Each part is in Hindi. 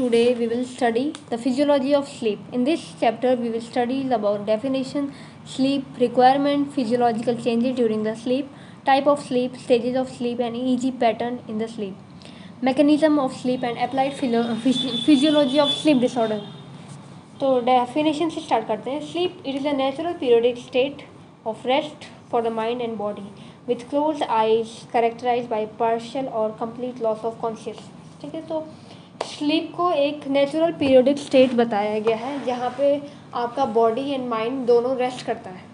today we will study the physiology of sleep. In this chapter we will study about definition, sleep, requirement, physiological changes during the sleep, type of sleep, stages of sleep and EEG pattern in the sleep, mechanism of sleep and applied physiology of sleep disorder. तो डेफिनेशन से स्टार्ट करते हैं. Sleep it is a natural periodic state of rest for the mind and body with close eyes characterize by partial और कंप्लीट लॉस ऑफ कॉन्शियसनेस. ठीक है, तो स्लीप को एक नेचुरल पीरियडिक स्टेट बताया गया है जहाँ पे आपका बॉडी एंड माइंड दोनों रेस्ट करता है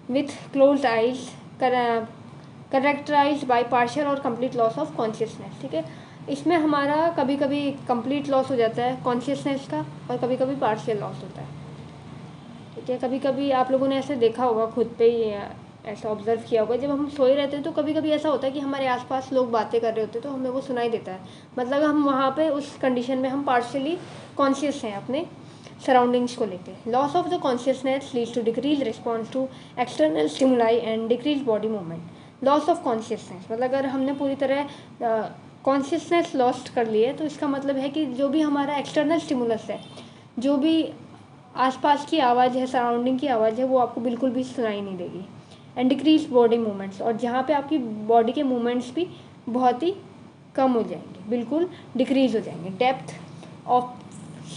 with close eyes characterize by partial और कंप्लीट लॉस ऑफ कॉन्शियसनेस. ठीक है, इसमें हमारा कभी कभी कंप्लीट लॉस हो जाता है कॉन्शियसनेस का और कभी कभी पार्शियल लॉस होता है. ठीक है, कभी कभी आप लोगों ने ऐसे देखा होगा, खुद पे ही ऐसा ऑब्जर्व किया होगा, जब हम सोए रहते हैं तो कभी कभी ऐसा होता है कि हमारे आसपास लोग बातें कर रहे होते हैं तो हमें वो सुनाई देता है. मतलब हम वहाँ पे उस कंडीशन में हम पार्शियली कॉन्शियस हैं अपने सराउंडिंग्स को लेके. Loss of the consciousness leads to decrease response to external stimuli and decrease body movement. Loss of consciousness मतलब अगर हमने पूरी तरह कॉन्शियसनेस लॉस्ट कर ली है तो इसका मतलब है कि जो भी हमारा एक्सटर्नल स्टिमुलस है, जो भी आसपास की आवाज़ है, सराउंडिंग की आवाज़ है, वो आपको बिल्कुल भी सुनाई नहीं देगी. एंड डिक्रीज बॉडी मूवमेंट्स, और जहाँ पे आपकी बॉडी के मूवमेंट्स भी बहुत ही कम हो जाएंगे, बिल्कुल डिक्रीज हो जाएंगे. Depth of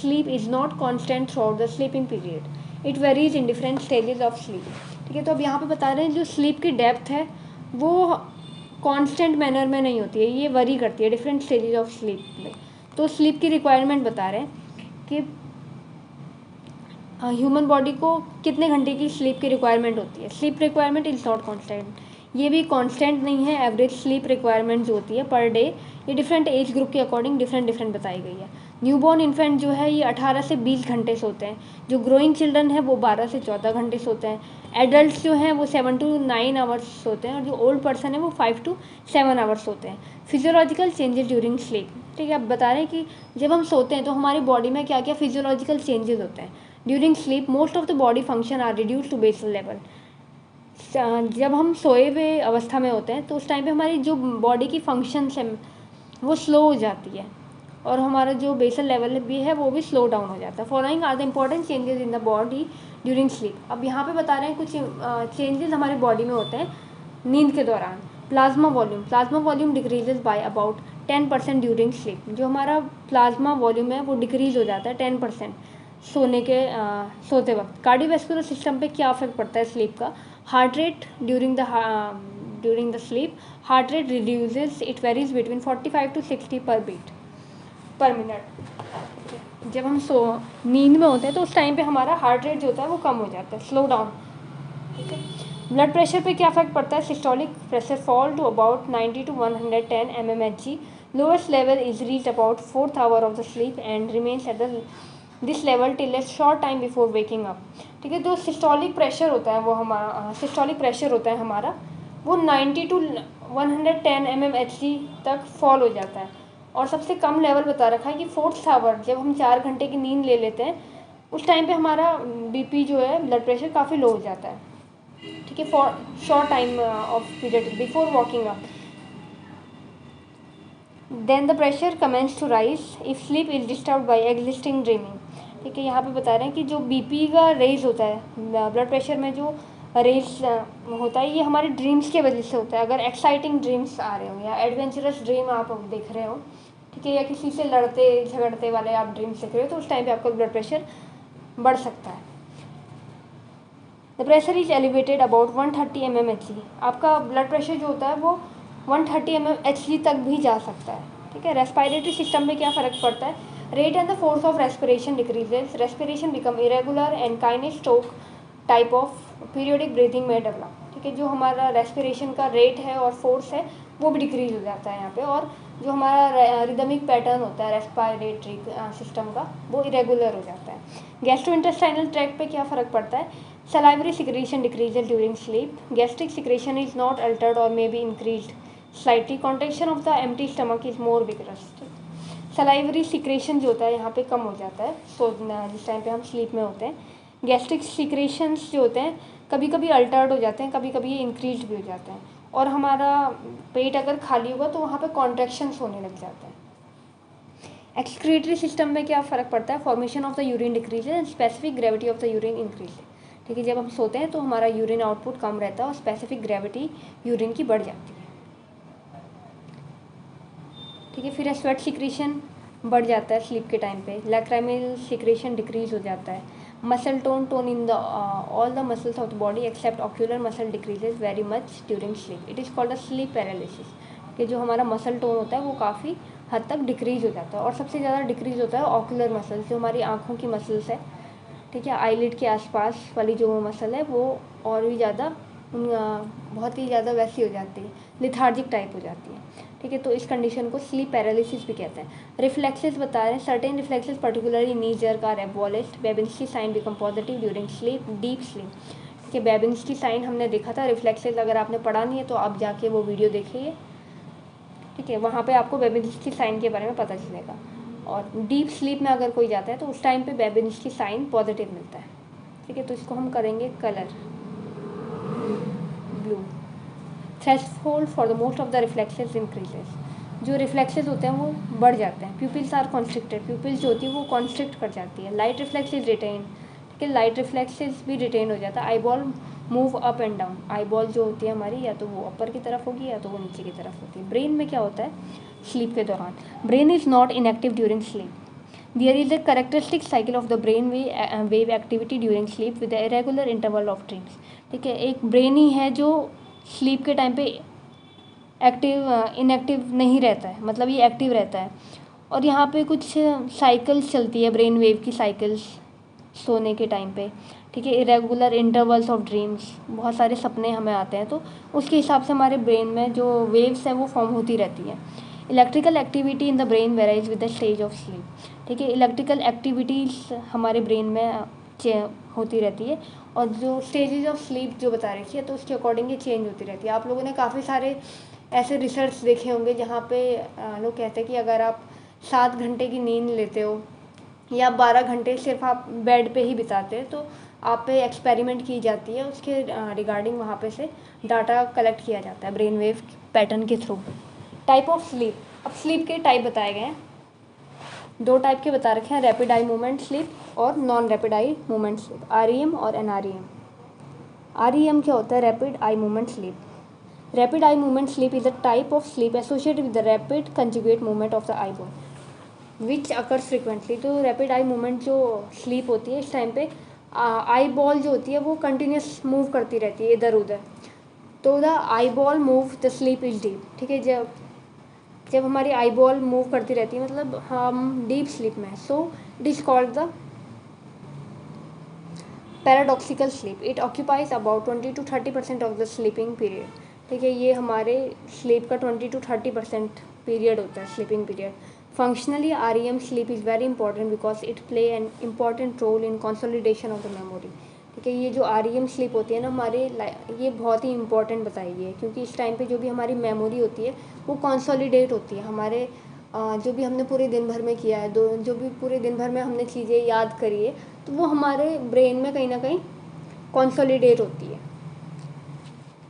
sleep is not constant through out the sleeping period, it varies in different stages of sleep. ठीक है, तो अब यहाँ पे बता रहे हैं जो स्लीप की डेप्थ है वो कांस्टेंट मैनर में नहीं होती है, ये वरी करती है डिफरेंट स्टेजेस ऑफ स्लीप में. तो स्लीप की रिक्वायरमेंट बता रहे हैं कि ह्यूमन बॉडी को कितने घंटे की स्लीप की रिक्वायरमेंट होती है. Sleep requirement is not constant, ये भी कांस्टेंट नहीं है. एवरेज स्लीप रिक्वायरमेंट जो होती है पर डे, ये डिफरेंट एज ग्रुप के अकॉर्डिंग डिफरेंट बताई गई है. न्यूबॉर्न इन्फेंट जो है ये 18 से 20 घंटे सोते हैं. जो ग्रोइंग चिल्ड्रन है वो 12 से 14 घंटे सोते हैं. एडल्ट जो हैं वो 7 to 9 आवर्स सोते हैं और जो ओल्ड पर्सन है वो 5 to 7 आवर्स सोते हैं. Physiological changes during sleep. ठीक है, अब बता रहे हैं कि जब हम सोते हैं तो हमारी बॉडी में क्या क्या फिजियोलॉजिकल चेंजेस होते हैं. During sleep most of the body function are reduce to basal level. जब हम सोए हुए अवस्था में होते हैं तो उस टाइम पे हमारी जो बॉडी की फंक्शंस है वो स्लो हो जाती है और हमारा जो बेसल लेवल भी है वो भी स्लो डाउन हो जाता है. Following are the important changes in the body during sleep. अब यहाँ पे बता रहे हैं कुछ चेंजेस हमारी बॉडी में होते हैं नींद के दौरान. Plasma volume decreases by about 10% during sleep. जो हमारा प्लाज्मा वॉल्यूम है वो डिक्रीज हो जाता है 10% सोते वक्त. कार्डियोवैस्कुलर सिस्टम पे क्या इफेक्ट पड़ता है स्लीप का. Heart rate during the sleep, heart rate reduces, it varies between 45 to 60 पर मिनट. जब हम नींद में होते हैं तो उस टाइम पे हमारा हार्ट रेट जो होता है वो कम हो जाता है, स्लो डाउन. ठीक है, ब्लड प्रेशर पे क्या इफेक्ट पड़ता है. Systolic pressure fall to about 90 to 110 mmHg. Lowest level is reached about 4th hour of the sleep and remains at this level till a short time before waking up. ठीक है, जो सिस्टोलिक प्रेशर होता है हमारा वो 90 to 110 mmHg तक फॉल हो जाता है. और सबसे कम लेवल बता रखा है कि 4th hour, जब हम 4 घंटे की नींद ले लेते हैं उस टाइम पे हमारा बीपी जो है, ब्लड प्रेशर काफ़ी लो हो जाता है. ठीक है, for short time of period before walking up. Then the pressure commence to rise if sleep is disturb by existing dreaming. ठीक है, यहाँ पे बता रहे हैं कि जो बीपी का रेज होता है, ब्लड प्रेशर में जो रेज होता है, ये हमारे ड्रीम्स के वजह से होता है. अगर एक्साइटिंग ड्रीम्स आ रहे हो या एडवेंचरस ड्रीम आप देख रहे हो, ठीक है, या किसी से लड़ते झगड़ते वाले आप ड्रीम्स देख रहे हो, तो उस टाइम पे आपका ब्लड प्रेशर बढ़ सकता है. The pressure is elevated about 130 mmHg. आपका ब्लड प्रेशर जो होता है वो 130 mmHg तक भी जा सकता है. ठीक है, रेस्पिरेटरी सिस्टम में क्या फ़र्क पड़ता है. Rate and the force of respiration decreases, respiration become irregular and Cheyne Stokes type of periodic breathing में डेवलप. ठीक है, जो हमारा रेस्पिरेशन का रेट है और फोर्स है वो भी डिक्रीज हो जाता है यहाँ पे, और जो हमारा रिदमिक पैटर्न होता है रेस्पिरेटरी सिस्टम का वो इरेगुलर हो जाता है. गैस्ट्रोइंटेस्टाइनल ट्रैक्ट पे क्या फ़र्क पड़ता है. Salivary secretion decreases during sleep. Gastric secretion is not altered और may be increased slightly. Contraction of the empty stomach is more vigorous. Salivary secretion जो होता है यहाँ पे कम हो जाता है जिस टाइम पे हम स्लीप में होते हैं. गैस्ट्रिक सिक्रेशंस जो होते हैं कभी कभी अल्टर्ड हो जाते हैं, कभी कभी ये इंक्रीज भी हो जाते हैं, और हमारा पेट अगर खाली होगा तो वहाँ पे कॉन्ट्रैक्शंस होने लग जाते हैं. एक्सक्रीटरी सिस्टम में क्या फ़र्क पड़ता है, formation of the urine decrease and specific gravity of the urine increase. ठीक है, जब हम सोते हैं तो हमारा यूरिन आउटपुट कम रहता है और स्पेसिफिक ग्रेविटी यूरिन की बढ़ जाती है। ठीक है, फिर स्वेट सिक्रीशन बढ़ जाता है स्लीप के टाइम पे, लैक्राइमल सिक्रीशन डिक्रीज हो जाता है, muscle tone in the all the muscles of the body except ocular muscle decreases very much during sleep, it is called a sleep paralysis. कि जो हमारा मसल टोन होता है वो काफ़ी हद तक डिक्रीज हो जाता है, और सबसे ज़्यादा डिक्रीज होता है ऑक्यूलर मसल्स, जो हमारी आँखों की मसल्स है। ठीक है, आईलिड के आसपास वाली जो मसल है वो और भी ज़्यादा बहुत ही ज़्यादा वैसी हो जाती है, लिथार्जिक टाइप हो जाती है। ठीक है, तो इस कंडीशन को स्लीप पैरालिसिस भी कहते हैं। रिफ्लेक्सेस बता रहे हैं, certain reflexes particularly knee jerk are abolished, Babinski sign become positive during sleep, deep sleep. ठीक है, बेबिंस्की साइन हमने देखा था, रिफ्लेक्सेस अगर आपने पढ़ा नहीं है तो आप जाके वो वीडियो देखिए। ठीक है, वहाँ पे आपको बेबिंस्की साइन के बारे में पता चलेगा। और डीप स्लीप में अगर कोई जाता है तो उस टाइम पे बेबिंस्की साइन पॉजिटिव मिलता है। ठीक है, तो इसको हम करेंगे colour blue. Threshold for the most of the reflexes increases, जो रिफ्लेक्सेस होते हैं वो बढ़ जाते हैं। प्यूपिल्स आर कॉन्स्ट्रिक्टेड, प्यूपिल्स जो होती है वो कॉन्स्ट्रिक्ट कर जाती है। लाइट रिफ्लेक्सेस रिटेन, ठीक है, लाइट रिफ्लेक्सेस भी रिटेन हो जाता है। Eye ball move up and down, eye ball जो होती है हमारी या तो वो अपर की तरफ होगी या तो वो नीचे की तरफ होती है। ब्रेन में क्या होता है स्लीप के दौरान, brain is not inactive during sleep, there is a characteristic cycle of the brain wave activity during sleep with irregular interval of dreams. ठीक है, एक ब्रेन ही है जो स्लीप के टाइम पे एक्टिव इनएक्टिव नहीं रहता है, मतलब ये एक्टिव रहता है। और यहाँ पे कुछ साइकिल्स चलती है, ब्रेन वेव की साइकिल्स सोने के टाइम पे। ठीक है, इरेगुलर इंटरवल्स ऑफ ड्रीम्स, बहुत सारे सपने हमें आते हैं तो उसके हिसाब से हमारे ब्रेन में जो वेव्स हैं वो फॉर्म होती रहती है। Electrical activity in the brain varies with the stage of sleep. ठीक है, इलेक्ट्रिकल एक्टिविटीज़ हमारे ब्रेन में होती रहती है, और जो स्टेजेज ऑफ स्लीप जो बता रखी है तो उसके अकॉर्डिंग ये चेंज होती रहती है। आप लोगों ने काफ़ी सारे ऐसे रिसर्च देखे होंगे जहाँ पे लोग कहते हैं कि अगर आप 7 घंटे की नींद लेते हो या 12 घंटे सिर्फ आप बेड पे ही बिताते हैं तो आप पे एक्सपेरिमेंट की जाती है, उसके रिगार्डिंग वहाँ पे से डाटा कलेक्ट किया जाता है ब्रेन वेव पैटर्न के थ्रू। टाइप ऑफ स्लीप, अब स्लीप के टाइप बताए गए हैं, 2 टाइप के बता रखे हैं, रैपिड आई मूवमेंट स्लीप और non rapid eye movement sleep, REM और NREM। REM क्या होता है, rapid eye movement sleep. Rapid eye movement sleep is a type of sleep associated with the rapid conjugate movement of the eyeball which occurs frequently। तो rapid eye movement जो sleep होती है इस टाइम पे आई बॉल जो होती है वो कंटिन्यूस मूव करती रहती है इधर उधर, तो the eye ball move the sleep is deep. ठीक है, जब हमारी आई बॉल मूव करती रहती है मतलब हम डीप स्लीप में, so it is called the paradoxical sleep. It occupies about 20-30% of the sleeping period. ठीक है, ये हमारे स्लीप का 20-30% पीरियड होता है, sleeping period. Functionally REM sleep is very important because it play an important role in consolidation of the memory. ठीक है, ये जो REM स्लीप होती है ना हमारे ये बहुत ही इंपॉर्टेंट बताई गई है, क्योंकि इस टाइम पे जो भी हमारी मेमोरी होती है वो कंसोलिडेट होती है। हमारे जो भी हमने पूरे दिन भर में किया है, जो भी पूरे दिन भर में हमने चीज़ें याद करी है तो वो हमारे ब्रेन में कहीं ना कहीं कंसोलिडेट होती है।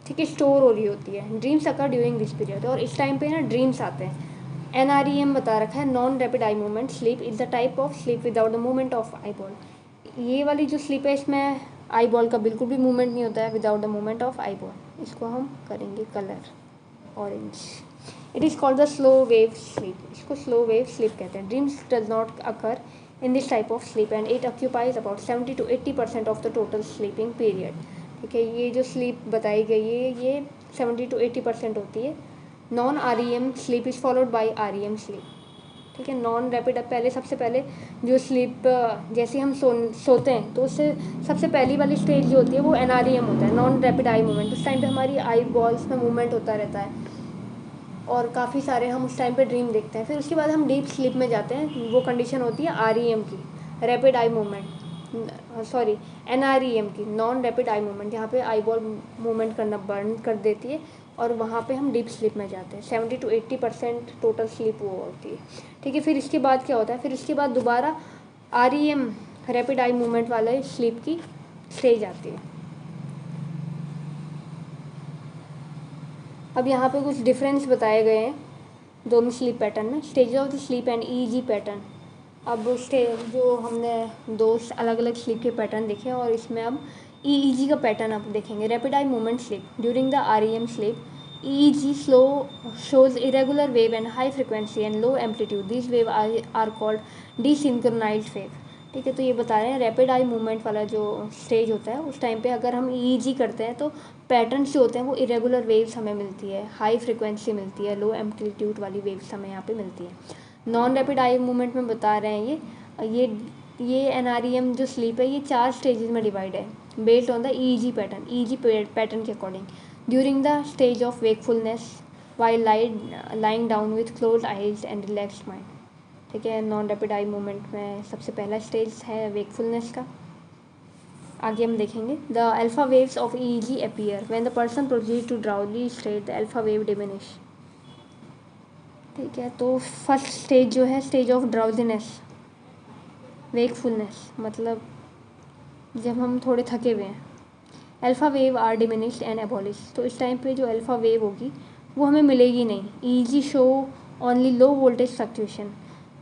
ठीक है, स्टोर हो रही होती है। Dreams occur during this period, और इस टाइम पे ना ड्रीम्स आते हैं। NREM बता रखा है, non rapid eye movement sleep is the type of sleep without the movement of eye ball. ये वाली जो स्लीप है इसमें आई बॉल का बिल्कुल भी मूवमेंट नहीं होता है, without the movement of eye ball. इसको हम करेंगे colour orange. It is called the slow wave sleep, इसको स्लो वेव स्लीप कहते हैं। Dreams does not occur in this type of sleep and it occupies about 70-80% of the total sleeping period. ठीक है, ये जो स्लीप बताई गई है ये 70-80% होती है। Non REM sleep is followed by REM sleep. ठीक है, नॉन रैपिड, पहले सबसे पहले जो स्लीप जैसे हम सोते हैं तो उससे सबसे पहली वाली स्टेज जो होती है वो NREM होता है, नॉन रैपिड आई मूवमेंट। उस टाइम पे हमारी आई बॉल्स में मूवमेंट होता रहता है और काफ़ी सारे हम उस टाइम पे ड्रीम देखते हैं। फिर उसके बाद हम डीप स्लीप में जाते हैं, वो कंडीशन होती है REM की, rapid eye movement, sorry NREM की, नॉन रैपिड आई मूवमेंट, जहाँ पे आई बॉल मूवमेंट करना बंद कर देती है और वहाँ पे हम डीप स्लीप में जाते हैं। 70-80% टोटल स्लीप वो होती है। ठीक है, फिर इसके बाद क्या होता है, फिर इसके बाद दोबारा REM रैपिड आई मूवमेंट वाले स्लीप की स्टेज आती है। अब यहाँ पे कुछ डिफरेंस बताए गए हैं दोनों स्लीप पैटर्न में। Stage of the sleep and EEG pattern. अब जो हमने दो अलग अलग स्लीप के पैटर्न देखे और इसमें अब ईईजी का पैटर्न आप देखेंगे। Rapid eye movement sleep during the REM sleep EEG slow shows irregular wave and high frequency and low amplitude. These wave are called desynchronized wave. ठीक है, तो ये बता रहे हैं रैपिड आई मूवमेंट वाला जो स्टेज होता है उस टाइम पे अगर हम EEG करते हैं तो पैटर्न्स जो होते हैं वो इरेगुलर वेव्स हमें मिलती है, हाई फ्रिक्वेंसी मिलती है, लो एम्पलीट्यूड वाली वेव्स हमें यहाँ पे मिलती है। नॉन रैपिड आई मूवमेंट में बता रहे हैं ये NREM जो स्लीप है ये 4 स्टेजेस में डिवाइड है based on the EEG pattern के according. During the stage of wakefulness while lying down with close eyes and relaxed mind. ठीक है, नॉन रैपिड आई मूवमेंट में सबसे पहला स्टेज है वेकफुलनेस का। आगे हम देखेंगे the alpha waves of EEG appear when the person proceed to drowsy state the alpha wave diminish. ठीक है, तो फर्स्ट स्टेज जो है स्टेज ऑफ ड्राउजीनेस वेकफुलनेस, मतलब जब हम थोड़े थके हुए हैं। Alpha wave are diminished and abolish, तो इस टाइम पे जो अल्फ़ा वेव होगी वो हमें मिलेगी नहीं। EEG show only low voltage fluctuation.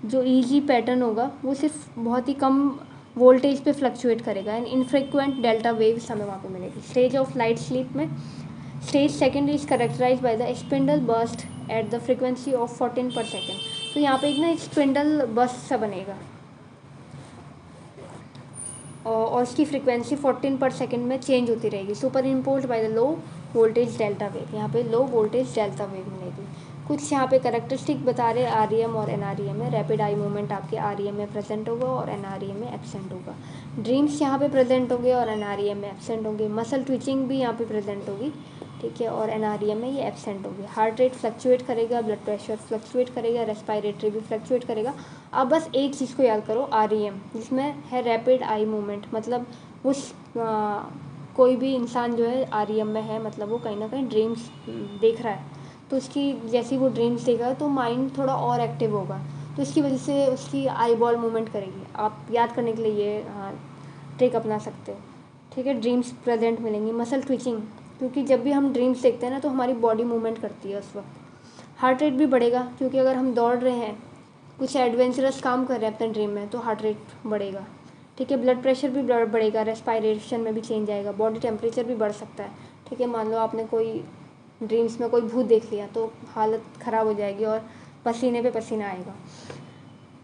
जो EEG पैटर्न होगा वो सिर्फ बहुत ही कम वोल्टेज पे फ्लक्चुएट करेगा एंड इनफ्रिक्वेंट डेल्टा वेव्स हमें वहाँ पे मिलेगी। स्टेज ऑफ लाइट स्लीप में stage second is characterize by the spindle burst at the frequency of 14 per second. तो यहाँ पे एक ना स्पिंडल बर्स्ट सा बनेगा और उसकी फ्रिक्वेंसी 14 पर सेकेंड में चेंज होती रहेगी। Super impose by the low voltage delta wave, यहाँ पे लो वोल्टेज डेल्टा वेव मिलेगी। कुछ यहाँ पे करेक्टरिस्टिक बता रहे REM और NREM में। रैपिड आई मूवमेंट आपके REM में प्रेजेंट होगा और NREM में एब्सेंट होगा। ड्रीम्स यहाँ पे प्रेजेंट होंगे और NREM में एब्सेंट होंगे। मसल ट्विचिंग भी यहाँ पे प्रेजेंट होगी, ठीक है, और NREM में ये एब्सेंट होगी। हार्ट रेट फ्लक्चुएट करेगा, ब्लड प्रेशर फ्लक्चुएट करेगा, रेस्पायरेटरी भी फ्लक्चुएट करेगा। अब बस एक चीज़ को याद करो REM जिसमें है रैपिड आई मूवमेंट, मतलब उस कोई भी इंसान जो है REM में है मतलब वो कहीं ना कहीं ड्रीम्स देख रहा है, तो उसकी जैसी वो ड्रीम्स देगा तो माइंड थोड़ा और एक्टिव होगा, तो इसकी वजह से उसकी आई बॉल मूवमेंट करेगी। आप याद करने के लिए ये ट्रिक अपना सकते हो, ठीक है। ड्रीम्स प्रेजेंट मिलेंगी। मसल ट्विचिंग, क्योंकि जब भी हम ड्रीम्स देखते हैं ना तो हमारी बॉडी मूवमेंट करती है उस वक्त। हार्ट रेट भी बढ़ेगा, क्योंकि अगर हम दौड़ रहे हैं, कुछ एडवेंचरस काम कर रहे हैं अपने ड्रीम में, तो हार्ट रेट बढ़ेगा, ठीक है। ब्लड प्रेशर भी बढ़ेगा, रेस्पायरेशन में भी चेंज आएगा, बॉडी टेम्परेचर भी बढ़ सकता है, ठीक है। मान लो आपने कोई ड्रीम्स में कोई भूत देख लिया तो हालत ख़राब हो जाएगी और पसीने पे पसीना आएगा,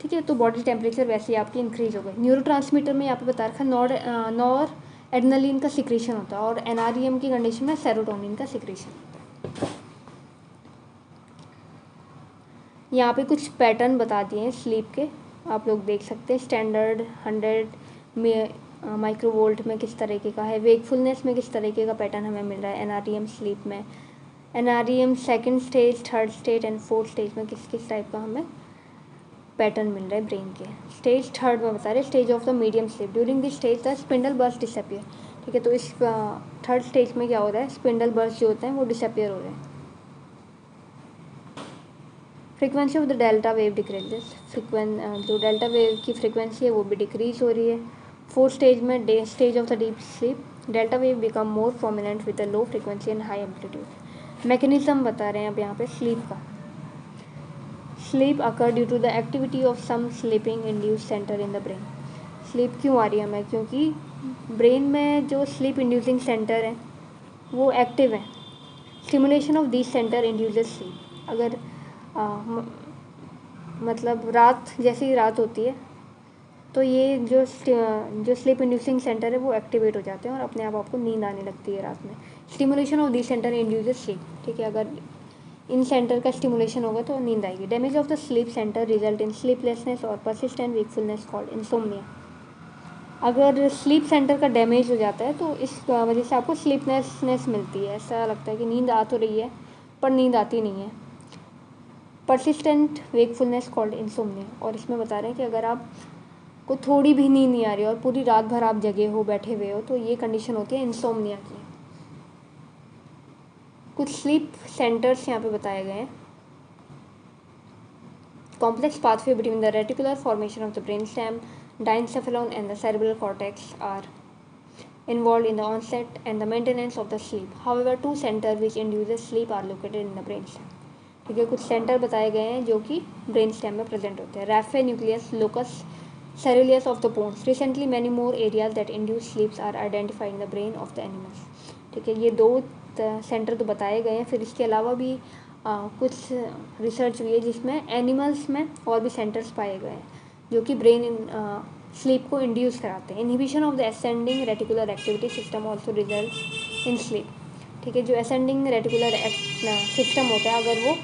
ठीक है। तो बॉडी टेम्परेचर वैसे ही आपकी इंक्रीज हो गई। न्यूरोट्रांसमीटर में यहाँ पे बता रखा नॉर एड्रेनलिन का सिक्रीशन होता है और NREM की कंडीशन में सेरोटोनिन का सिक्रीशन होता है। यहाँ पे कुछ पैटर्न बता दिए हैं स्लीप के, आप लोग देख सकते हैं। स्टैंडर्ड 100 में माइक्रोवोल्ट में किस तरीके का है, वेकफुलनेस में किस तरीके का पैटर्न हमें मिल रहा है, NREM स्लीप में, NREM second stage, third stage and fourth stage में किस किस टाइप का हमें पैटर्न मिल रहा है ब्रेन के। स्टेज थर्ड में बता रहे stage of the medium sleep during this stage the spindle burst disappear, ठीक है। तो इस थर्ड स्टेज में क्या हो रहा है, स्पिंडल बर्स्ट जो होते हैं वो डिसअपियर हो रहे हैं। Frequency of the delta wave decreases, जो डेल्टा वेव की फ्रीक्वेंसी है वो भी डिक्रीज हो रही है। फोर्थ स्टेज में stage of the deep sleep delta wave become more prominent with the low frequency and high amplitude. Mechanism बता रहे हैं अब यहाँ पे स्लीप का। Sleep occur due to the activity of some sleeping induce centre in the brain. Sleep क्यों आ रही है हमें, क्योंकि ब्रेन में जो स्लीप इंड्यूसिंग सेंटर है वो एक्टिव है। Stimulation of this centre induces sleep. अगर मतलब रात जैसी रात होती है तो ये जो स्लीप इंड्यूसिंग सेंटर है वो एक्टिवेट हो जाते हैं और अपने आप आपको नींद आने लगती है रात में। Stimulation of this centre induces sleep, ठीक है। अगर इन सेंटर का स्टिमुलेशन होगा तो नींद आएगी। Damage of the sleep centre result in sleeplessness और परसिस्टेंट वेकफुलनेस कॉल्ड इंसोम्निया। अगर स्लीप सेंटर का डैमेज हो जाता है तो इस वजह से आपको स्लीपलेसनेस मिलती है, ऐसा लगता है कि नींद आ तो रही है पर नींद आती नहीं है। Persistent wakefulness called insomnia. और इसमें बता रहे हैं कि अगर आप को थोड़ी भी नींद नहीं आ रही और पूरी रात भर आप जगे हो, बैठे हुए हो, तो ये कंडीशन होती है इंसोम्निया की। कुछ स्लीप सेंटर्स यहाँ पे बताए गए हैं। Complex pathway between the reticular formation of the brain stem, diencephalon and the cerebral cortex are involved in the onset and the maintenance of the sleep. However, two centers which induces sleep are located in the brainstem. ठीक है, कुछ सेंटर बताए गए हैं जो कि ब्रेन स्टेम में प्रेजेंट होते हैं। Raphe nucleus, locus ceruleus of the bones. Recently, many more areas that induce sleeps are identified in the brain of the animals. ठीक है, ये दो सेंटर तो बताए गए हैं। फिर इसके अलावा भी कुछ रिसर्च हुई है जिसमें एनिमल्स में और भी सेंटर्स पाए गए हैं जो कि ब्रेन स्लीप को इंड्यूस कराते हैं। Inhibition of the ascending reticular activity system also result in sleep. ठीक है, जो असेंडिंग रेटिकुलर सिस्टम होता है अगर वो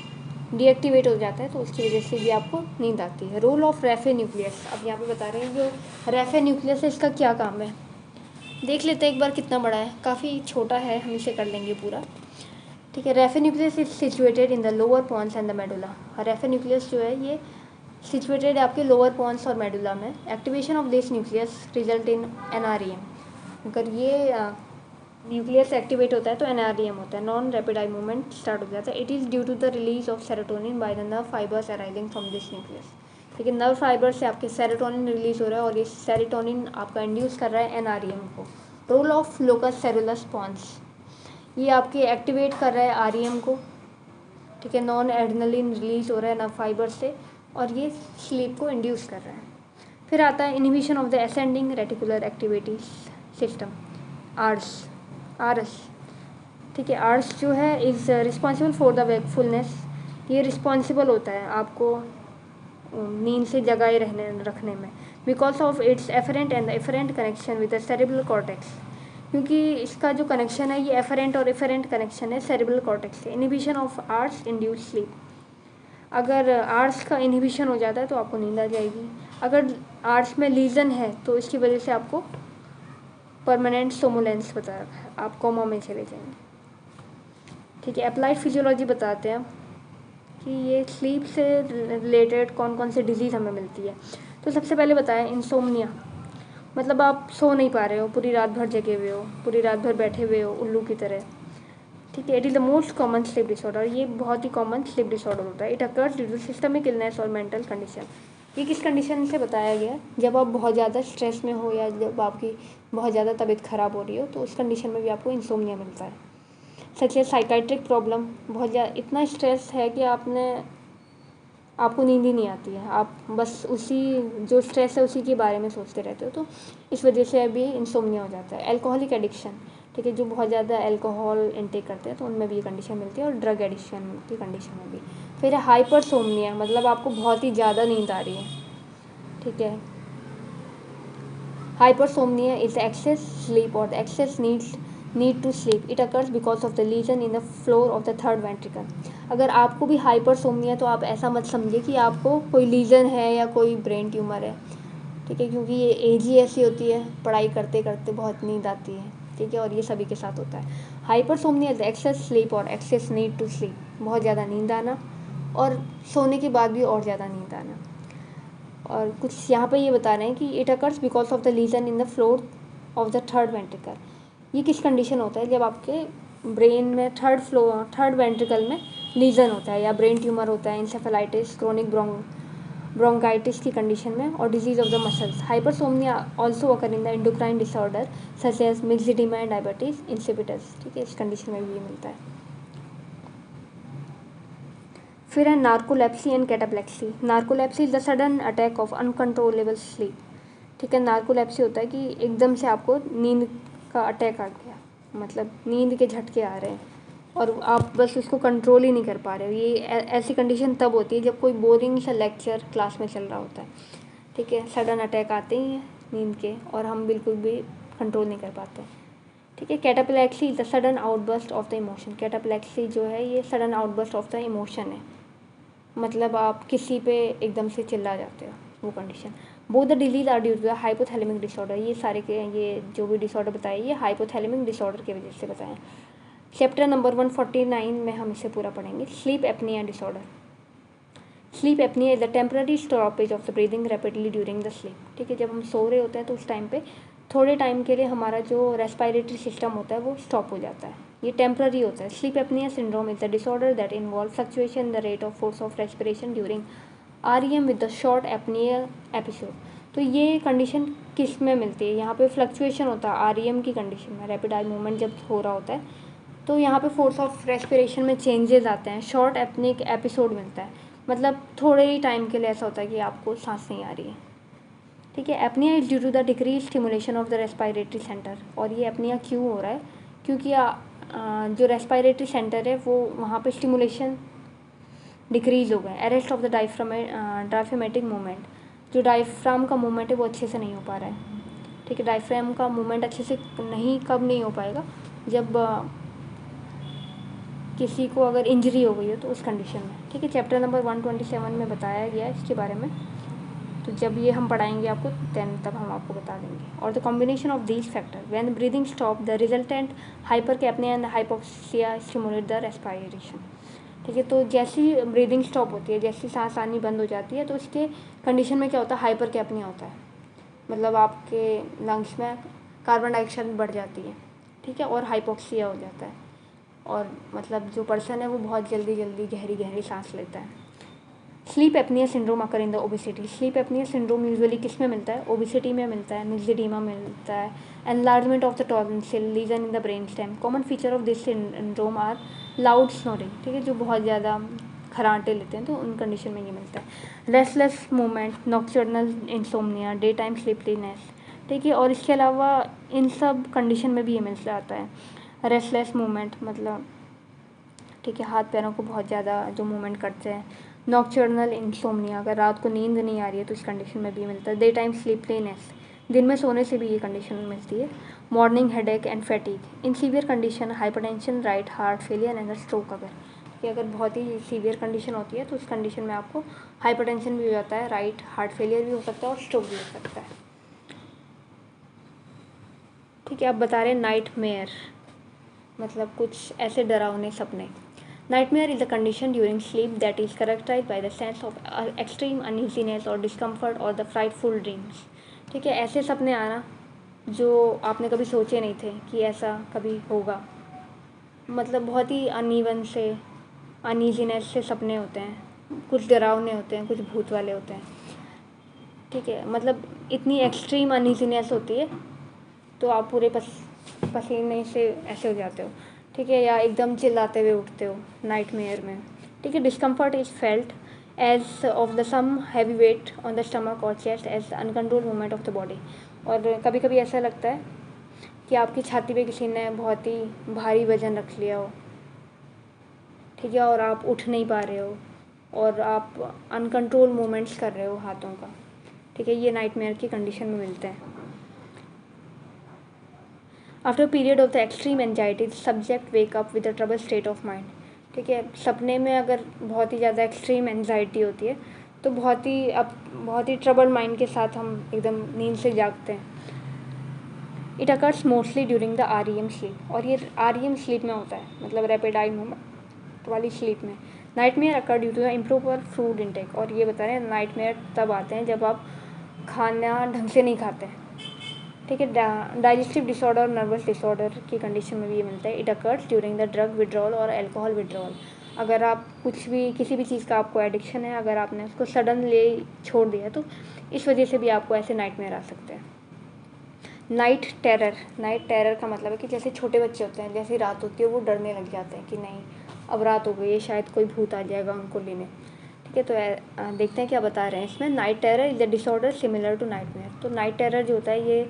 डीएक्टिवेट हो जाता है तो उसकी वजह से भी आपको नींद आती है। रोल ऑफ रैफे न्यूक्लियस, अब यहाँ पे बता रहे हैं जो रैफे न्यूक्लियस है इसका क्या काम है। देख लेते हैं एक बार कितना बड़ा है, काफ़ी छोटा है, हम इसे कर लेंगे पूरा। ठीक है, raphe nucleus is situated in the lower pons and the medulla. Raphe nucleus जो है ये सिचुएटेड है आपके लोअर पॉन्स और मेडुला में। Activation of this nucleus result in NREM. अगर ये न्यूक्लियस एक्टिवेट होता है तो एनआरडीएम होता है, non rapid eye movement start हो जाता है। It is due to the release of serotonin by the nerve fibres arising from this nucleus. ठीक है, नर्व फाइबर से आपके सेरोटोनिन रिलीज हो रहा है और ये सेरोटोनिन आपका इंड्यूस कर रहा है एनआरडीएम को। रोल ऑफ लोकस सेरुलस पॉन्स, ये आपके एक्टिवेट कर रहा है आरईएम को। ठीक है, नॉन एड्रेनलिन रिलीज हो रहा है नर्व फाइबर से और ये स्लीप को इंड्यूस कर रहा है। फिर आता है inhibition of the ascending reticular activity system, ARAS. ठीक है, आर्स जो है is responsible for the wakefulness. ये रिस्पॉन्सिबल होता है आपको नींद से जगाए रखने में। Because of its afferent and the efferent connection with the cerebral cortex, क्योंकि इसका जो कनेक्शन है ये एफरेंट और एफरेंट कनेक्शन है सेरेब्रल कॉर्टेक्स से। Inhibition of ARAS induce sleep, अगर आर्स का इनहिबिशन हो जाता है तो आपको नींद आ जाएगी। अगर आर्स में लीजन है तो इसकी वजह से आपको परमानेंट सोमोलेंस बता रखा है, आप कोमा में चले जाएंगे। ठीक है, अप्लाइड फिजियोलॉजी बताते हैं कि ये स्लीप से रिलेटेड कौन कौन से डिजीज़ हमें मिलती है। तो सबसे पहले बताया इंसोम्निया, मतलब आप सो नहीं पा रहे हो, पूरी रात भर जगे हुए हो, पूरी रात भर बैठे हुए हो उल्लू की तरह। ठीक है, it is the most common sleep disorder, ये बहुत ही कॉमन स्लीप डिसऑर्डर होता है। It occurs due to systemic illness और मेंटल कंडीशन। ये किस कंडीशन से बताया गया, जब आप बहुत ज़्यादा स्ट्रेस में हो या जब आपकी बहुत ज़्यादा तबीयत ख़राब हो रही हो तो उस कंडीशन में भी आपको इंसोम्निया मिलता है। सच है साइकाइट्रिक प्रॉब्लम, बहुत ज़्यादा इतना स्ट्रेस है कि आपको नींद ही नहीं आती है, आप बस उसी जो स्ट्रेस है उसी के बारे में सोचते रहते हो, तो इस वजह से अभी इंसोम्निया हो जाता है। एल्कोहलिक एडिक्शन, ठीक है, जो बहुत ज़्यादा अल्कोहल इंटेक करते हैं तो उनमें भी ये कंडीशन मिलती है, और ड्रग एडिक्शन की कंडीशन में भी। फिर है हाइपरसोम्निया, मतलब आपको बहुत ही ज़्यादा नींद आ रही है। ठीक है, हाइपरसोम्निया इज एक्सेस स्लीप और excess need to sleep. It occurs because of the lesion in the floor of the third ventricle. अगर आपको भी हाइपरसोम्निया तो आप ऐसा मत समझिए कि आपको कोई लीजन है या कोई ब्रेन ट्यूमर है। ठीक है, क्योंकि ये एज ही ऐसी होती है, पढ़ाई करते करते बहुत नींद आती है। ठीक है, और ये सभी के साथ होता है। हाइपरसोम्निया इज एक्सेस स्लीप और एक्सेस नीड टू स्लीप, बहुत ज़्यादा नींद आना और सोने के बाद भी और ज़्यादा नींद आना। और कुछ यहाँ पे ये बता रहे हैं कि it occurs because of the lesion in the floor of the third ventricle. ये किस कंडीशन होता है, जब आपके ब्रेन में थर्ड वेंट्रिकल में लीजन होता है या ब्रेन ट्यूमर होता है, इंसेफेलाइटिस, क्रोनिक ब्रोंकाइटिस की कंडीशन में, और disease of the muscles. Hypersomnia also occur in the endocrine disorder such as myxoedema and diabetes insipidus. ठीक है, इस कंडीशन में भी ये मिलता है। फिर है narcolepsy and cataplexy. Narcolepsy is the sudden attack of uncontrollable sleep. ठीक है, नार्कोलेप्सी होता है कि एकदम से आपको नींद का अटैक आ गया, मतलब नींद के झटके आ रहे हैं और आप बस उसको कंट्रोल ही नहीं कर पा रहे हो। ये ऐसी कंडीशन तब होती है जब कोई बोरिंग सा लेक्चर क्लास में चल रहा होता है। ठीक है, सडन अटैक आते ही हैं नींद के और हम बिल्कुल भी कंट्रोल नहीं कर पाते। ठीक है, cataplexy is the sudden outburst of the emotion. Cataplexy जो है ये sudden outburst of the emotion है, मतलब आप किसी पे एकदम से चिल्ला जाते हो, वो condition. Both the disease are due to the hypothalamic disorder. ये सारे के ये जो भी डिसऑर्डर बताए ये हाइपोथैलेमिक डिसऑर्डर की वजह से बताएं। चैप्टर नंबर 149 में हम इसे पूरा पढ़ेंगे। Sleep apnoea disorder. Sleep apnoea is the temporary stoppage of the breathing rapidly during the sleep. ठीक है, जब हम सो रहे होते हैं तो उस टाइम पे थोड़े टाइम के लिए हमारा जो रेस्पिरेटरी सिस्टम होता है वो स्टॉप हो जाता है, ये टेम्पररी होता है। Sleep apnoea syndrome is the disorder that involve fluctuation in the rate of force of respiration during REM with the short apnoea episode. तो ये कंडीशन किस में मिलती है, यहाँ पे फ्लक्चुएशन होता है आरईएम की कंडीशन में, रैपिड आई मूवमेंट जब हो रहा होता है तो यहाँ पे फोर्स ऑफ रेस्पिरेशन में चेंजेस आते हैं, शॉर्ट एपनिक एपिसोड मिलता है, मतलब थोड़े ही टाइम के लिए ऐसा होता है कि आपको सांस नहीं आ रही है। ठीक है, apnoea is due to the decrease stimulation of the respiratory centre. और ये एपनिया क्यों हो रहा है? क्योंकि जो रेस्पिरेटरी सेंटर है वो वहाँ पे स्टिमुलेशन डिक्रीज हो गए। Arrest of the diaphragmatic movement, जो डायफ्राम का मूवमेंट है वो अच्छे से नहीं हो पा रहा है। ठीक है, डायफ्राम का मूवमेंट अच्छे से कब नहीं हो पाएगा? जब किसी को अगर इंजरी हो गई हो तो उस कंडीशन में। ठीक है, चैप्टर नंबर 127 में बताया गया है इसके बारे में, तो जब ये हम पढ़ाएंगे आपको तब हम आपको बता देंगे। और the combination of these factor when breathing stop the resultant hypercapnia and hypoxia stimulate the respiration. ठीक है, तो जैसी ब्रीदिंग स्टॉप होती है, जैसी सांस आनी बंद हो जाती है, तो उसके कंडीशन में क्या होता है? हाइपरकैप्निया होता है, मतलब आपके लंग्स में कार्बन डाइऑक्साइड बढ़ जाती है। ठीक है, और हाइपोक्सिया हो जाता है, और मतलब जो पर्सन है वो बहुत जल्दी गहरी सांस लेता है। Sleep apnoea syndrome occur in the obesity. Sleep apnoea syndrome usually किस में मिलता है? ओबिसिटी में मिलता है, मिक्सेडीमा मिलता है, enlargement of the tonsil, lesion in the brain stem. Common feature of this syndrome are loud snoring. ठीक है, जो बहुत ज़्यादा खराटे लेते हैं तो उन कंडीशन में ये मिलता है। Restless movement, nocturnal insomnia, day time sleepiness. ठीक है, और इसके अलावा इन सब कंडीशन में भी ये मिल जाता है। रेस्टलेस मूवमेंट मतलब ठीक है, हाथ पैरों को बहुत ज़्यादा जो मूवमेंट करते हैं। नॉक्टर्नल इंसोम्निया, अगर रात को नींद नहीं आ रही है तो इस कंडीशन में भी मिलता है। डे टाइम स्लीपलीनेस, दिन में सोने से भी ये कंडीशन मिलती है। Morning headache and fatigue. In severe condition hypertension, right heart failure and stroke. अगर बहुत ही सीवियर कंडीशन होती है तो उस कंडीशन में आपको हाइपरटेंशन भी हो जाता है, राइट हार्ट फेलियर भी हो सकता है और स्ट्रोक भी हो सकता है। ठीक है, अब बता रहे हैं नाइटमेयर, मतलब कुछ ऐसे डरावने सपने। Nightmare is a condition during sleep that is characterized by the sense of extreme uneasiness or discomfort or the frightful dreams. ठीक है, ऐसे सपने आना जो आपने कभी सोचे नहीं थे कि ऐसा कभी होगा, मतलब बहुत ही अनइवन से, अनईजीनेस से सपने होते हैं, कुछ डरावने होते हैं, कुछ भूत वाले होते हैं। ठीक है, मतलब इतनी एक्सट्रीम अनईजीनेस होती है तो आप पूरे पसीने से ऐसे हो जाते हो। ठीक है, या एकदम चिल्लाते हुए उठते हो नाइटमेयर में। ठीक है, discomfort is felt as of the some heavy weight on the stomach और chest as uncontrolled movement of the body. और कभी कभी ऐसा लगता है कि आपकी छाती पे किसी ने बहुत ही भारी वजन रख लिया हो। ठीक है, और आप उठ नहीं पा रहे हो और आप अनकंट्रोल मूवमेंट्स कर रहे हो हाथों का। ठीक है, ये नाइटमेयर की कंडीशन में मिलते हैं। After period of the extreme anxiety subject wake up with a trouble state of mind. ठीक है, सपने में अगर बहुत ही ज़्यादा एक्सट्रीम एनजाइटी होती है तो बहुत ही ट्रबल माइंड के साथ हम एकदम नींद से जागते हैं। It occurs mostly during the REM sleep, और ये REM स्लीप में होता है, मतलब रैपिड आई मूवमेंट वाली स्लीप में। Nightmare occur due to the improper food intake, और ये बता रहे हैं नाइटमेयर तब आते हैं जब आप खाना ढंग से नहीं खाते हैं। ठीक है, डाइजेस्टिव डिसऑर्डर और नर्वस डिसऑर्डर की कंडीशन में भी ये मिलता है। It occurs during the drug withdrawal और अल्कोहल विड्रॉल। अगर आप किसी भी चीज़ का आपको एडिक्शन है, अगर आपने उसको सडनली छोड़ दिया तो इस वजह से भी आपको ऐसे नाइटमेयर आ सकते हैं। नाइट टेरर का मतलब है कि जैसे छोटे बच्चे होते हैं, जैसे रात होती है वो डरने लग जाते हैं कि नहीं अब रात हो गई है, शायद कोई भूत आ जाएगा उनको लेने। ठीक है, तो देखते हैं क्या बता रहे हैं इसमें। Night terror is a disorder similar to nightmare. तो नाइट टेरर जो होता है ये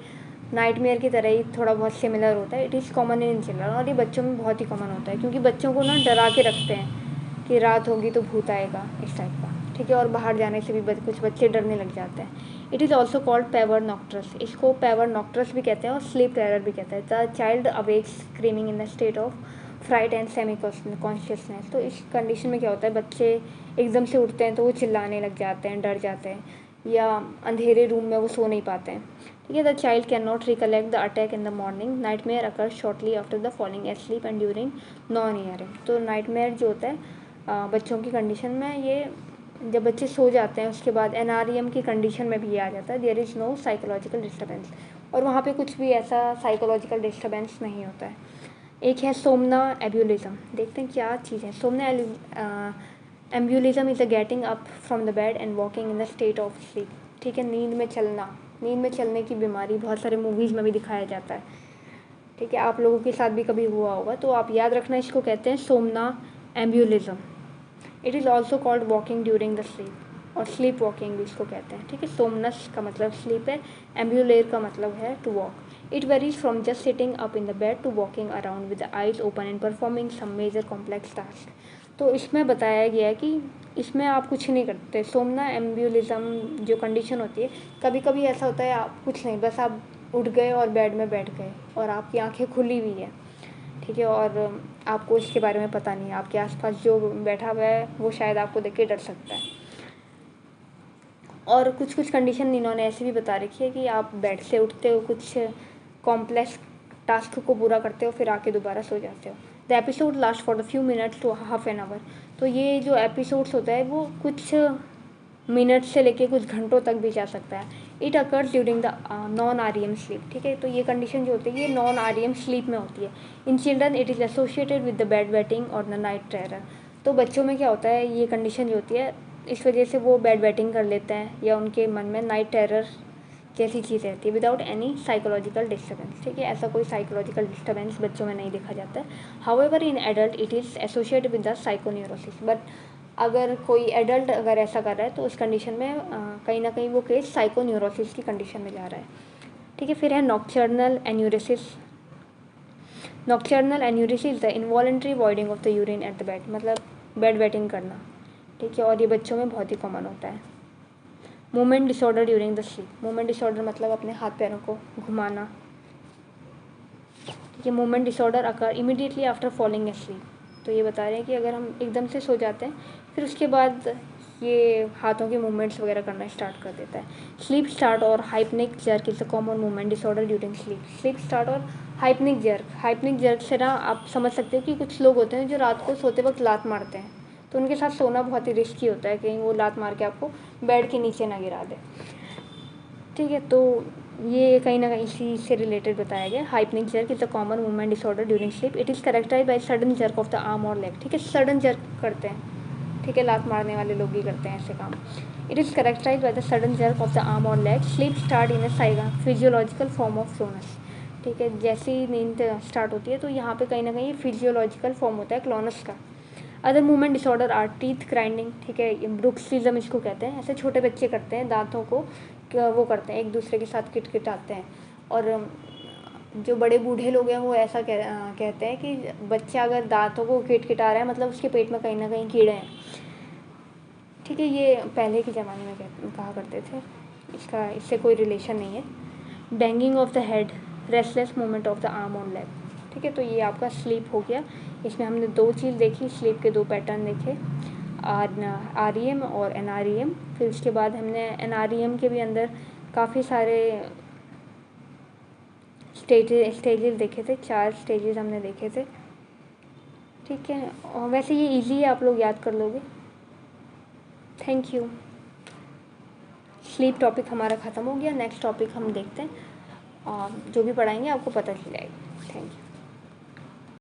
नाइटमेयर की तरह ही थोड़ा बहुत सिमिलर होता है। It is common in children, और ये बच्चों में बहुत ही कॉमन होता है क्योंकि बच्चों को ना डरा के रखते हैं कि रात होगी तो भूत आएगा, इस टाइप का। ठीक है, और बाहर जाने से भी कुछ बच्चे डरने लग जाते हैं। इट इज़ ऑल्सो कॉल्ड पैवर नॉक्ट्रस, इसको पैवर नॉक्ट्रस भी कहते हैं और स्लीप टेरर भी कहते हैं। The child awakes screaming in the state of fright and semi consciousness. तो इस कंडीशन में क्या होता है, बच्चे एकदम से उठते हैं तो वो चिल्लाने लग जाते हैं, डर जाते हैं, या अंधेरे रूम में वो सो नहीं पाते हैं। ठीक है, the child can not recollect the attack in the morning. Nightmare occur shortly after the falling asleep and during non earring. तो नाइटमेयर जो होता है बच्चों की कंडीशन में, ये जब बच्चे सो जाते हैं उसके बाद NREM की कंडीशन में भी ये आ जाता है, there is no psychological disturbance, और वहाँ पे कुछ भी ऐसा साइकोलॉजिकल डिस्टर्बेंस नहीं होता है। एक है सोमना एब्यूलिज्म, देखते हैं क्या चीज़ है। Somnambulism is a getting up from the bed and walking in the state of sleep. ठीक है, नींद में चलने की बीमारी बहुत सारे मूवीज़ में भी दिखाया जाता है। ठीक है, आप लोगों के साथ भी कभी हुआ होगा, तो आप याद रखना, इसको कहते हैं somnambulism. It is also called walking during the sleep, और स्लीप वॉकिंग भी इसको कहते हैं। ठीक है, सोमनस का मतलब स्लीप है, एम्बुलेर का मतलब है to walk. It varies from just sitting up in the bed to walking around with the eyes open and performing some major complex task. तो इसमें बताया गया है कि इसमें आप कुछ नहीं करते। सोमना एम्बुलिज्म जो कंडीशन होती है, कभी कभी ऐसा होता है आप कुछ नहीं, बस आप उठ गए और बेड में बैठ गए और आपकी आंखें खुली हुई है, ठीक है, और आपको इसके बारे में पता नहीं है, आपके आसपास जो बैठा हुआ है वो शायद आपको देख के डर सकता है। और कुछ कुछ कंडीशन इन्होंने ऐसी भी बता रखी है कि आप बेड से उठते हो, कुछ कॉम्प्लेक्स टास्क को पूरा करते हो, फिर आके दोबारा सो जाते हो। The episode last for the few minutes to half an hour. तो ये जो एपिसोड्स होता है वो कुछ मिनट से लेके कुछ घंटों तक भी जा सकता है। It occurs during the non REM sleep. ठीक है, तो ये कंडीशन जो होती है ये नॉन REM स्लीप में होती है। In children it is associated with the bed wetting और द नाइट टेरर। तो बच्चों में क्या होता है, ये कंडीशन जो होती है इस वजह से वो बेड वेटिंग कर लेते हैं या उनके मन में नाइट टेरर जैसी चीज़ रहती है विदाउट एनी साइकोलॉजिकल डिस्टर्बेंस। ठीक है, ऐसा कोई साइकोलॉजिकल डिस्टर्बेंस बच्चों में नहीं देखा जाता है। However in adult it is associated with the psychoneurosis. But अगर कोई एडल्ट अगर ऐसा कर रहा है तो उस कंडीशन में कहीं ना कहीं वो केस साइकोन्यूरोसिस की कंडीशन में जा रहा है। ठीक है, फिर है nocturnal enuresis. Nocturnal enuresis the involuntary voiding of the urine at the bed, मतलब बेड वेटिंग करना। ठीक है, और ये बच्चों में बहुत ही कॉमन होता है। Movement disorder during the sleep. Movement disorder मतलब अपने हाथ पैरों को घुमाना। ठीक है, मूवमेंट डिसऑर्डर अकर इमीडिएटली आफ्टर फॉलिंग एस्लीप। तो ये बता रहे हैं कि अगर हम एकदम से सो जाते हैं फिर उसके बाद ये हाथों के मूवमेंट्स वगैरह करना स्टार्ट कर देता है। स्लीप स्टार्ट और hypnic jerk is a common movement disorder during sleep. Sleep start और हाइपनिक जर्क। हाइपनिक जर्क से ना आप समझ सकते हो कि कुछ लोग होते हैं जो रात को सोते वक्त लात मारते हैं, तो उनके साथ सोना बहुत ही रिस्की होता है, कहीं वो लात मार के आपको बेड के नीचे ना गिरा दे। ठीक है, तो ये कहीं ना कहीं इसी से रिलेटेड बताया गया। Hypnic jerk is a common movement disorder during sleep. It is characterised by sudden jerk of the arm और लेग। ठीक है, सडन जर्क करते हैं, ठीक है, लात मारने वाले लोग भी करते हैं ऐसे काम। It is characterised by the sudden jerk of the arm और leg. Sleep start in a physiological form of clonus. ठीक है, जैसे ही नींद स्टार्ट होती है तो यहाँ पे कहीं ना कहीं फिजियोलॉजिकल फॉर्म होता है क्लोनस का। Other movement disorder are teeth grinding. ठीक है, ब्रुक्सिज्म इसको कहते हैं। ऐसे छोटे बच्चे करते हैं, दांतों को वो करते हैं, एक दूसरे के साथ किटकिटाते हैं। और जो बड़े बूढ़े लोग हैं वो ऐसा कहते हैं कि बच्चा अगर दांतों को किटकिटा रहा है मतलब उसके पेट में कहीं ना कहीं कीड़े हैं। ठीक है, ये पहले के ज़माने में कहा करते थे, इसका इससे कोई रिलेशन नहीं है। Banging of the head, restless movement of the arm on leg. ठीक है, तो ये आपका स्लीप हो गया। इसमें हमने दो चीज़ देखी, स्लीप के दो पैटर्न देखे, REM और NREM। फिर उसके बाद हमने NREM के भी अंदर काफ़ी सारे स्टेजेस देखे थे, 4 स्टेजेस हमने देखे थे। ठीक है, और वैसे ये इजी है, आप लोग याद कर लोगे। Thank you. स्लीप टॉपिक हमारा ख़त्म हो गया। नेक्स्ट टॉपिक हम देखते हैं, और जो भी पढ़ाएंगे आपको पता चल जाएगा। Thank you.